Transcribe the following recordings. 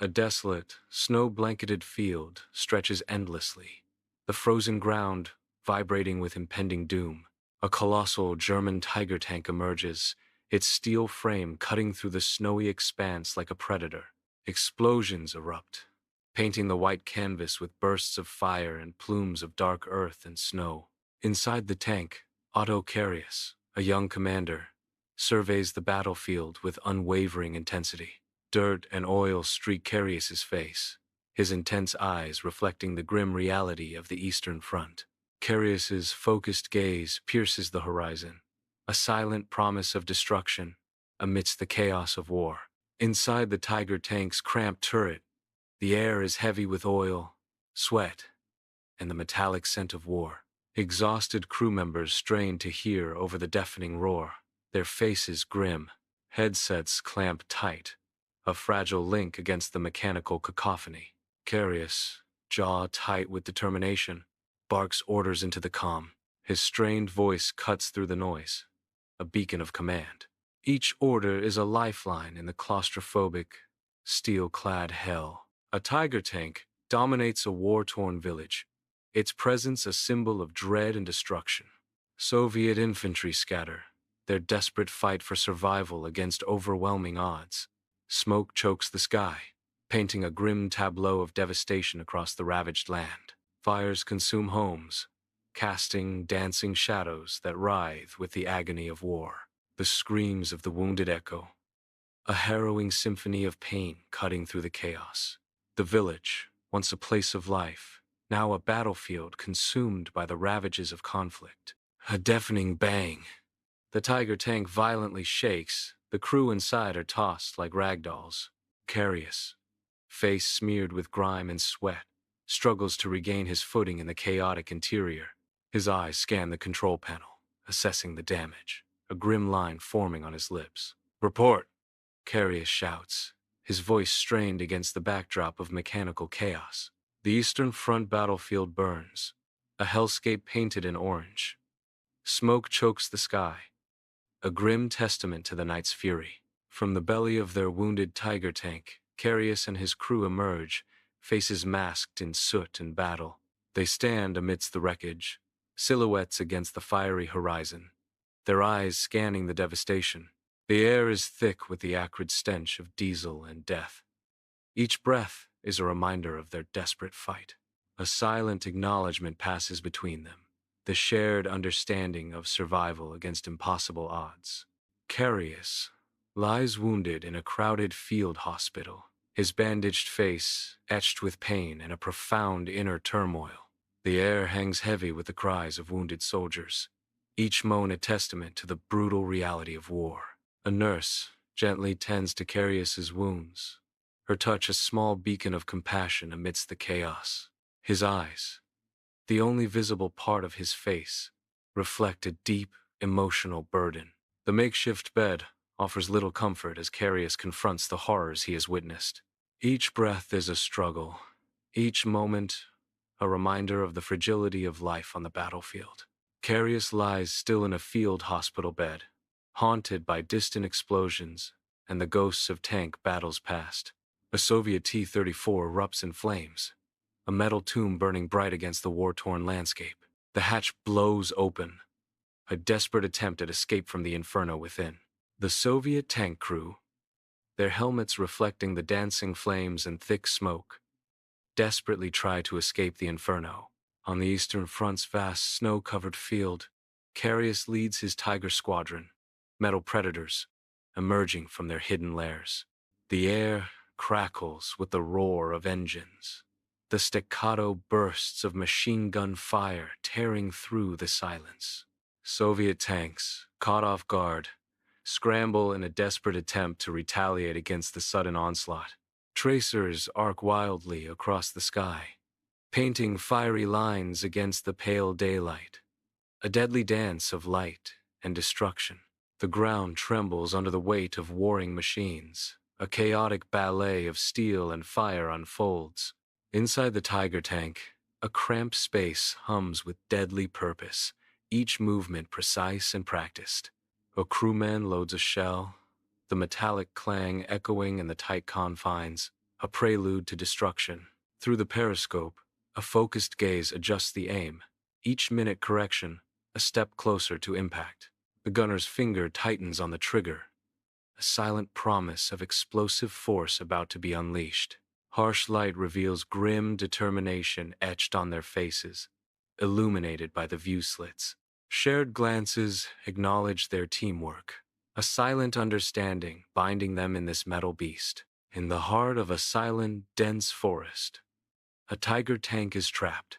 A desolate, snow-blanketed field stretches endlessly, the frozen ground vibrating with impending doom. A colossal German Tiger tank emerges, its steel frame cutting through the snowy expanse like a predator. Explosions erupt, painting the white canvas with bursts of fire and plumes of dark earth and snow. Inside the tank, Otto Carius, a young commander, surveys the battlefield with unwavering intensity. Dirt and oil streak Carius's face, his intense eyes reflecting the grim reality of the Eastern Front. Carius's focused gaze pierces the horizon, a silent promise of destruction amidst the chaos of war. Inside the Tiger tank's cramped turret, the air is heavy with oil, sweat, and the metallic scent of war. Exhausted crew members strain to hear over the deafening roar, their faces grim, headsets clamped tight, a fragile link against the mechanical cacophony. Carius, jaw tight with determination, barks orders into the comm. His strained voice cuts through the noise, a beacon of command. Each order is a lifeline in the claustrophobic, steel-clad hell. A Tiger tank dominates a war-torn village, its presence a symbol of dread and destruction. Soviet infantry scatter, their desperate fight for survival against overwhelming odds. Smoke chokes the sky, painting a grim tableau of devastation across the ravaged land. Fires consume homes, casting dancing shadows that writhe with the agony of war. The screams of the wounded echo, a harrowing symphony of pain cutting through the chaos. The village, once a place of life, now a battlefield consumed by the ravages of conflict. A deafening bang. The Tiger tank violently shakes, the crew inside are tossed like ragdolls. Carius, face smeared with grime and sweat, struggles to regain his footing in the chaotic interior. His eyes scan the control panel, assessing the damage, a grim line forming on his lips. "Report," Carius shouts, his voice strained against the backdrop of mechanical chaos. The Eastern Front battlefield burns, a hellscape painted in orange. Smoke chokes the sky, a grim testament to the night's fury. From the belly of their wounded Tiger tank, Carius and his crew emerge, faces masked in soot and battle. They stand amidst the wreckage, silhouettes against the fiery horizon, their eyes scanning the devastation. The air is thick with the acrid stench of diesel and death. Each breath is a reminder of their desperate fight. A silent acknowledgement passes between them, the shared understanding of survival against impossible odds. Carius lies wounded in a crowded field hospital, his bandaged face etched with pain and a profound inner turmoil. The air hangs heavy with the cries of wounded soldiers, each moan a testament to the brutal reality of war. A nurse gently tends to Carius's wounds, her touch a small beacon of compassion amidst the chaos. His eyes, the only visible part of his face, reflect a deep, emotional burden. The makeshift bed offers little comfort as Carius confronts the horrors he has witnessed. Each breath is a struggle, each moment a reminder of the fragility of life on the battlefield. Carius lies still in a field hospital bed, haunted by distant explosions and the ghosts of tank battles past. A Soviet T-34 erupts in flames, a metal tomb burning bright against the war-torn landscape. The hatch blows open, a desperate attempt at escape from the inferno within. The Soviet tank crew, their helmets reflecting the dancing flames and thick smoke, desperately try to escape the inferno. On the Eastern Front's vast snow-covered field, Carius leads his Tiger squadron, metal predators, emerging from their hidden lairs. The air crackles with the roar of engines, the staccato bursts of machine gun fire tearing through the silence. Soviet tanks, caught off guard, scramble in a desperate attempt to retaliate against the sudden onslaught. Tracers arc wildly across the sky, painting fiery lines against the pale daylight, a deadly dance of light and destruction. The ground trembles under the weight of warring machines. A chaotic ballet of steel and fire unfolds. Inside the Tiger tank, a cramped space hums with deadly purpose, each movement precise and practiced. A crewman loads a shell, the metallic clang echoing in the tight confines. a prelude to destruction. Through the periscope, a focused gaze adjusts the aim, each minute correction, a step closer to impact. The gunner's finger tightens on the trigger, a silent promise of explosive force about to be unleashed. Harsh light reveals grim determination etched on their faces, illuminated by the view slits. Shared glances acknowledge their teamwork, a silent understanding binding them in this metal beast. In the heart of a silent, dense forest, a tiger tank is trapped,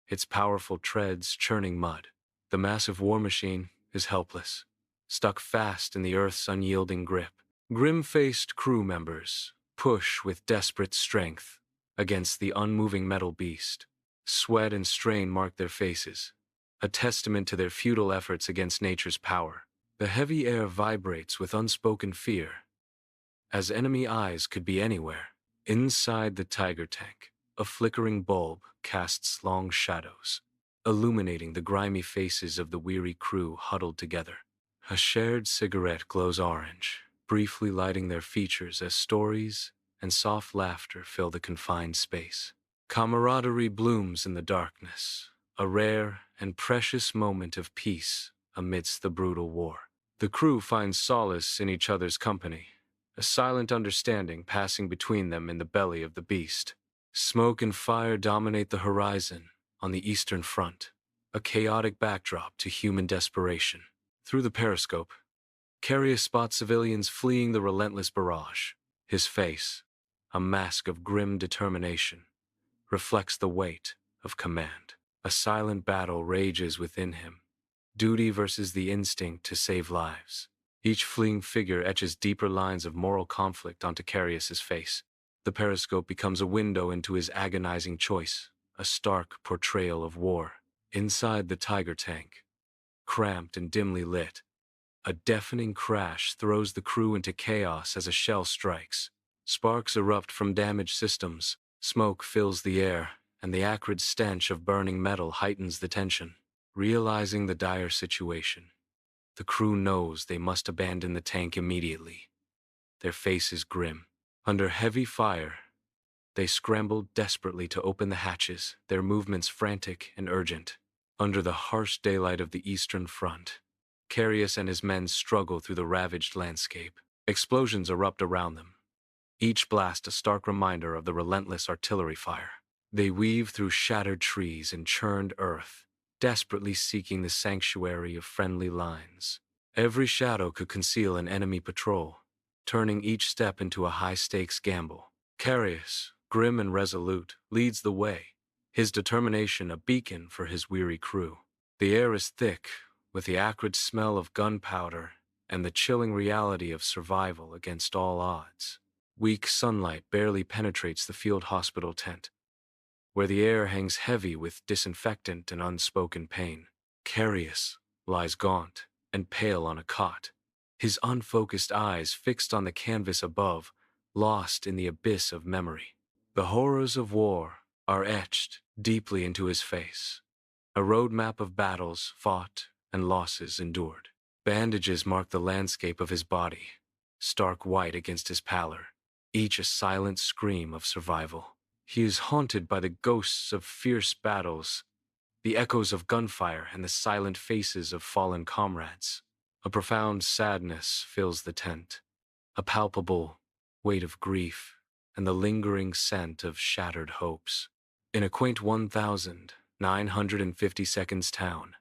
its powerful treads churning mud. The massive war machine is helpless, stuck fast in the Earth's unyielding grip. Grim-faced crew members push with desperate strength against the unmoving metal beast. Sweat and strain mark their faces, a testament to their futile efforts against nature's power. The heavy air vibrates with unspoken fear, as enemy eyes could be anywhere. Inside the tiger tank, a flickering bulb casts long shadows, illuminating the grimy faces of the weary crew huddled together. A shared cigarette glows orange, briefly lighting their features as stories and soft laughter fill the confined space. Camaraderie blooms in the darkness, a rare and precious moment of peace amidst the brutal war. The crew finds solace in each other's company, a silent understanding passing between them in the belly of the beast. Smoke and fire dominate the horizon on the Eastern Front, a chaotic backdrop to human desperation. Through the periscope, Carius spots civilians fleeing the relentless barrage. His face, a mask of grim determination, reflects the weight of command. A silent battle rages within him, duty versus the instinct to save lives. Each fleeing figure etches deeper lines of moral conflict onto Carius's face. The periscope becomes a window into his agonizing choice, a stark portrayal of war. Inside the tiger tank, cramped and dimly lit, a deafening crash throws the crew into chaos as a shell strikes. Sparks erupt from damaged systems, smoke fills the air, and the acrid stench of burning metal heightens the tension. Realizing the dire situation, the crew knows they must abandon the tank immediately. Their faces grim. Under heavy fire, they scramble desperately to open the hatches, their movements frantic and urgent. Under the harsh daylight of the Eastern Front, Carius and his men struggle through the ravaged landscape. Explosions erupt around them, each blast a stark reminder of the relentless artillery fire. They weave through shattered trees and churned earth, desperately seeking the sanctuary of friendly lines. Every shadow could conceal an enemy patrol, turning each step into a high-stakes gamble. Carius, grim and resolute, leads the way, his determination a beacon for his weary crew. The air is thick, with the acrid smell of gunpowder and the chilling reality of survival against all odds. Weak sunlight barely penetrates the field hospital tent, where the air hangs heavy with disinfectant and unspoken pain. Carius lies gaunt and pale on a cot, his unfocused eyes fixed on the canvas above, lost in the abyss of memory. The horrors of war are etched deeply into his face, a roadmap of battles fought and losses endured. Bandages mark the landscape of his body, stark white against his pallor, each a silent scream of survival. He is haunted by the ghosts of fierce battles, the echoes of gunfire, and the silent faces of fallen comrades. A profound sadness fills the tent, a palpable weight of grief, and the lingering scent of shattered hopes. In a quaint 1952 town,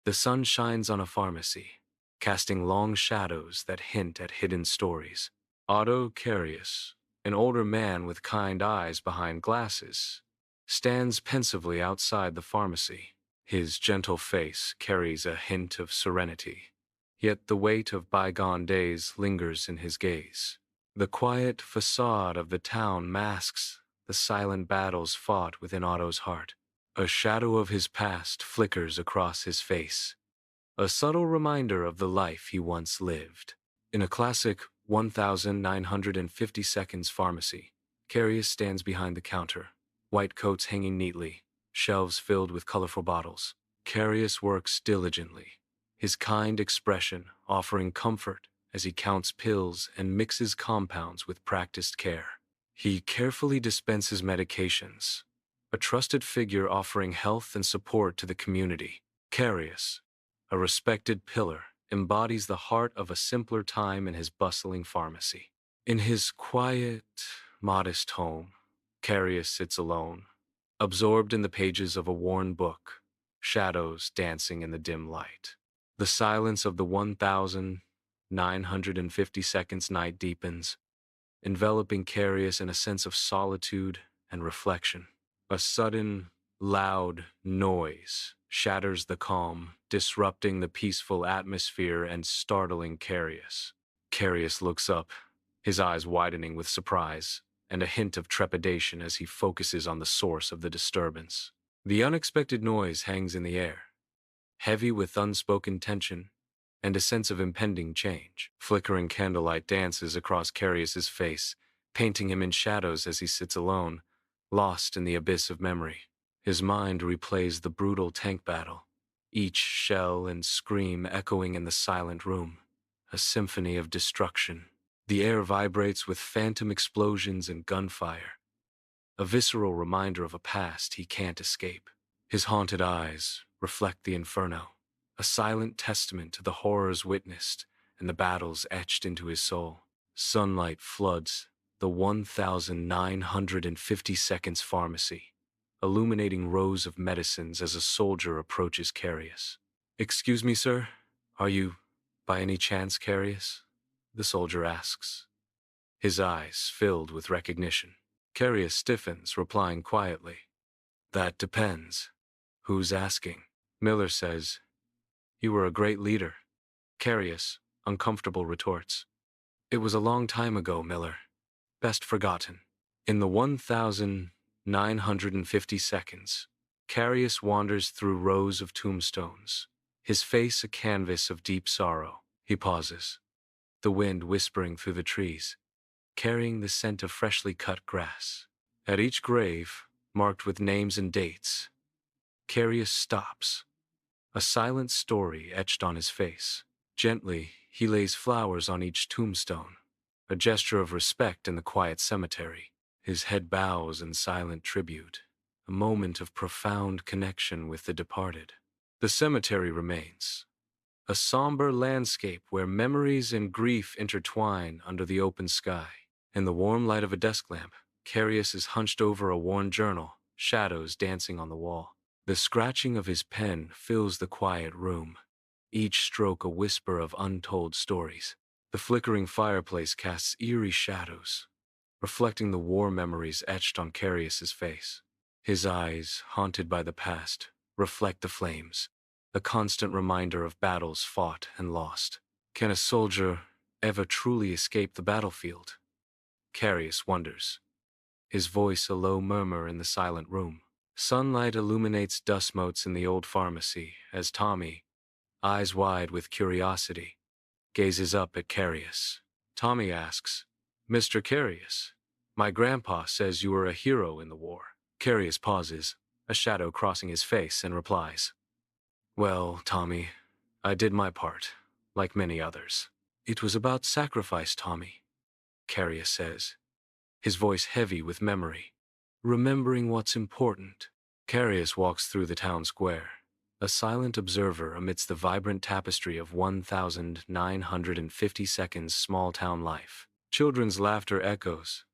the sun shines on a pharmacy, casting long shadows that hint at hidden stories. Otto Carius, an older man with kind eyes behind glasses, stands pensively outside the pharmacy. His gentle face carries a hint of serenity, yet the weight of bygone days lingers in his gaze. The quiet facade of the town masks the silent battles fought within Otto's heart. A shadow of his past flickers across his face, a subtle reminder of the life he once lived. In a classic 1952 pharmacy, Carius stands behind the counter, white coats hanging neatly, shelves filled with colorful bottles. Carius works diligently, his kind expression offering comfort as he counts pills and mixes compounds with practiced care. He carefully dispenses medications, a trusted figure offering health and support to the community. Carius, a respected pillar, embodies the heart of a simpler time in his bustling pharmacy. In his quiet, modest home, Carius sits alone, absorbed in the pages of a worn book, shadows dancing in the dim light. The silence of the 1,950 seconds night deepens, enveloping Carius in a sense of solitude and reflection. A sudden, loud noise shatters the calm, disrupting the peaceful atmosphere and startling Carius. Carius looks up, his eyes widening with surprise and a hint of trepidation as he focuses on the source of the disturbance. The unexpected noise hangs in the air, heavy with unspoken tension and a sense of impending change. Flickering candlelight dances across Carius's face, painting him in shadows as he sits alone, lost in the abyss of memory. His mind replays the brutal tank battle, each shell and scream echoing in the silent room, a symphony of destruction. The air vibrates with phantom explosions and gunfire, a visceral reminder of a past he can't escape. His haunted eyes reflect the inferno, a silent testament to the horrors witnessed and the battles etched into his soul. Sunlight floods the 1,950 seconds pharmacy, illuminating rows of medicines as a soldier approaches Carius. "Excuse me, sir, are you, by any chance, Carius?" the soldier asks, his eyes filled with recognition. Carius stiffens, replying quietly, "That depends. Who's asking?" Miller says, "You were a great leader." Carius, uncomfortable, retorts, "It was a long time ago, Miller. Best forgotten." In the 1,950 seconds, Carius wanders through rows of tombstones, his face a canvas of deep sorrow. He pauses, the wind whispering through the trees, carrying the scent of freshly cut grass. At each grave, marked with names and dates, Carius stops, a silent story etched on his face. Gently, he lays flowers on each tombstone, a gesture of respect in the quiet cemetery. His head bows in silent tribute, a moment of profound connection with the departed. The cemetery remains, a somber landscape where memories and grief intertwine under the open sky. In the warm light of a desk lamp, Carius is hunched over a worn journal, shadows dancing on the wall. The scratching of his pen fills the quiet room, each stroke a whisper of untold stories. The flickering fireplace casts eerie shadows, reflecting the war memories etched on Carius's face. His eyes, haunted by the past, reflect the flames, a constant reminder of battles fought and lost. Can a soldier ever truly escape the battlefield? Carius wonders, his voice a low murmur in the silent room. Sunlight illuminates dust motes in the old pharmacy as Tommy, eyes wide with curiosity, gazes up at Carius. Tommy asks, "Mr. Carius, my grandpa says you were a hero in the war." Carius pauses, a shadow crossing his face, and replies, "Well, Tommy, I did my part, like many others." "It was about sacrifice, Tommy," Carius says, his voice heavy with memory. "Remembering what's important." Carius walks through the town square, a silent observer amidst the vibrant tapestry of 1,950 seconds small-town life. Children's laughter echoes,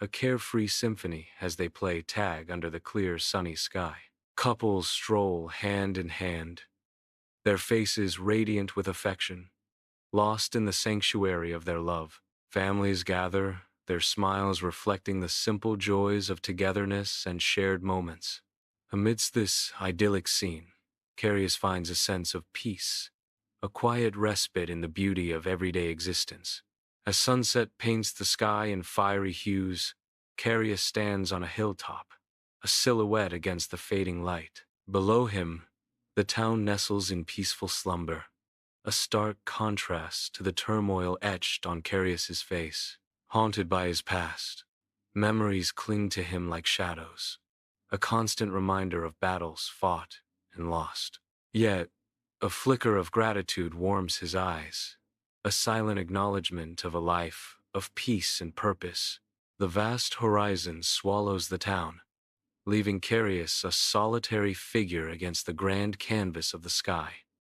a carefree symphony as they play tag under the clear, sunny sky. Couples stroll hand in hand, their faces radiant with affection, lost in the sanctuary of their love. Families gather, their smiles reflecting the simple joys of togetherness and shared moments. Amidst this idyllic scene, Carius finds a sense of peace, a quiet respite in the beauty of everyday existence. As sunset paints the sky in fiery hues, Carius stands on a hilltop, a silhouette against the fading light. Below him, the town nestles in peaceful slumber, a stark contrast to the turmoil etched on Carius's face. Haunted by his past, memories cling to him like shadows, a constant reminder of battles fought and lost. Yet, a flicker of gratitude warms his eyes, a silent acknowledgement of a life of peace and purpose. The vast horizon swallows the town, leaving Carius a solitary figure against the grand canvas of the sky.